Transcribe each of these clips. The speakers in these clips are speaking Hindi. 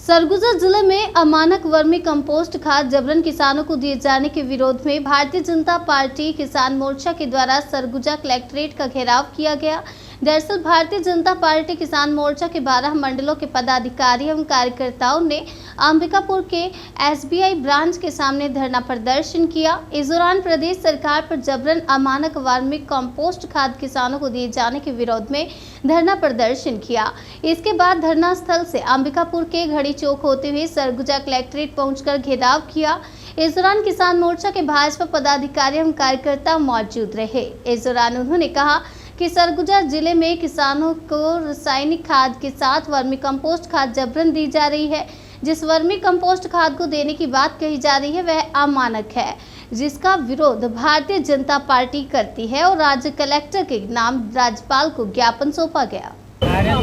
सरगुजा जिले में अमानक वर्मी कंपोस्ट खाद जबरन किसानों को दिए जाने के विरोध में भारतीय जनता पार्टी किसान मोर्चा के द्वारा सरगुजा कलेक्ट्रेट का घेराव किया गया। दरअसल भारतीय जनता पार्टी किसान मोर्चा के 12 मंडलों के पदाधिकारी एवं कार्यकर्ताओं ने अंबिकापुर के SBI ब्रांच के सामने धरना प्रदर्शन किया। इस दौरान प्रदेश सरकार पर जबरन अमानक वर्मी कंपोस्ट खाद किसानों को दिए जाने के विरोध में धरना प्रदर्शन किया। इसके बाद धरना स्थल से अंबिकापुर के घड़ी चौक होते हुए सरगुजा कलेक्ट्रेट पहुंचकर घेराव किया। इस दौरान किसान मोर्चा के भाजपा पदाधिकारी एवं कार्यकर्ता मौजूद रहे। इस दौरान उन्होंने कहा कि सरगुजा जिले में किसानों को रासायनिक खाद के साथ वर्मी कंपोस्ट खाद जबरन दी जा रही है। जिस वर्मी कंपोस्ट खाद को देने की बात कही जा रही है वह अमानक है, जिसका विरोध भारतीय जनता पार्टी करती है और राज्य कलेक्टर के नाम राज्यपाल को ज्ञापन सौंपा गया।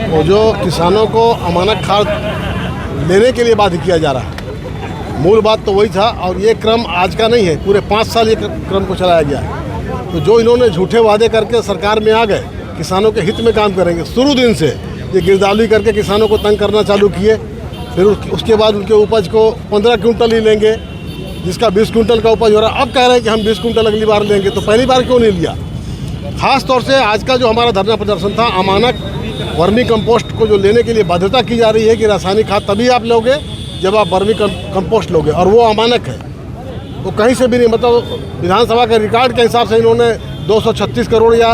वो जो किसानों को अमानक खाद लेने के लिए बाध्य किया जा रहा है, मूल बात तो वही था और ये क्रम आज का नहीं है, पूरे 5 साल ये क्रम को चलाया गया है। तो जो इन्होंने झूठे वादे करके सरकार में आ गए, किसानों के हित में काम करेंगे, शुरू दिन से ये गिरदावरी करके किसानों को तंग करना चालू किए। फिर उसके बाद उनके उपज को 15 क्विंटल ही लेंगे, जिसका 20 क्विंटल का उपज हो रहा है। अब कह रहे हैं कि हम 20 क्विंटल अगली बार लेंगे, तो पहली बार क्यों नहीं लिया? खास तौर से आज का जो हमारा धरना प्रदर्शन था, अमानक वर्मी कंपोस्ट को जो लेने के लिए बाध्यता की जा रही है कि रासायनिक खाद तभी आप लोगे जब आप वर्मी कंपोस्ट लोगे, और वो अमानक है, वो कहीं से भी नहीं। मतलब विधानसभा के रिकॉर्ड के हिसाब से इन्होंने 236 करोड़ या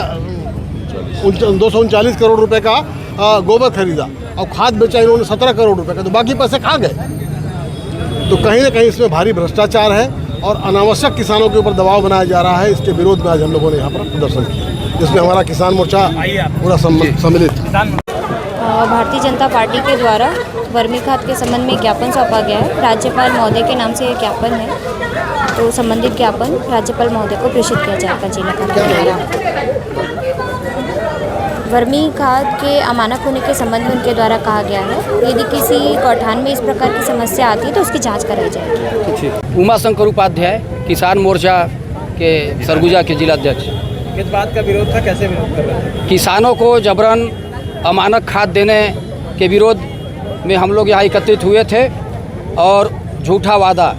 239 करोड़ रुपए का गोबर खरीदा और खाद बेचा इन्होंने 17 करोड़ रुपए का, तो बाकी पैसे खा गए। तो कहीं ना कहीं इसमें भारी भ्रष्टाचार है और अनावश्यक किसानों के ऊपर दबाव बनाया जा रहा है। इसके विरोध में आज हम लोगों ने यहाँ पर प्रदर्शन किया, जिसमें हमारा किसान मोर्चा पूरा सम्मिलित। भारतीय जनता पार्टी के द्वारा वर्मी खाद के संबंध में ज्ञापन सौंपा गया है। राज्यपाल महोदय के नाम से ये ज्ञापन है, तो संबंधित ज्ञापन राज्यपाल महोदय को प्रेषित किया जाएगा जिला कलेक्टर द्वारा। वर्मी खाद के अमानक होने के संबंध में उनके द्वारा कहा गया है, यदि किसी गौठान में इस प्रकार की समस्या आती है तो उसकी जाँच कराई जाएगी। उमाशंकर उपाध्याय, किसान मोर्चा के सरगुजा के जिलाध्यक्ष। किस बात का विरोध था, कैसे विरोध कर रहे थे? किसानों को जबरन अमानक खाद देने के विरोध में हम लोग यहाँ एकत्रित हुए थे और झूठा वादा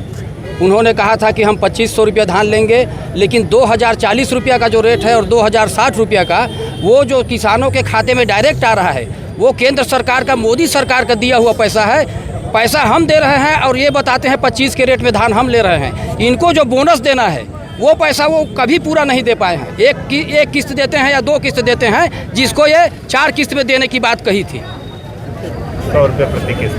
उन्होंने कहा था कि हम 2500 रुपया धान लेंगे, लेकिन 2040 रुपया का जो रेट है और 2060 रुपया का वो जो किसानों के खाते में डायरेक्ट आ रहा है, वो केंद्र सरकार का, मोदी सरकार का दिया हुआ पैसा है। पैसा हम दे रहे हैं और ये बताते हैं 25 के रेट में धान हम ले रहे हैं। इनको जो बोनस देना है वो पैसा वो कभी पूरा नहीं दे पाए हैं। एक किस्त देते हैं या 2 किस्त देते हैं, जिसको ये 4 किस्त में देने की बात कही थी। 100 रुपये प्रति किस्त।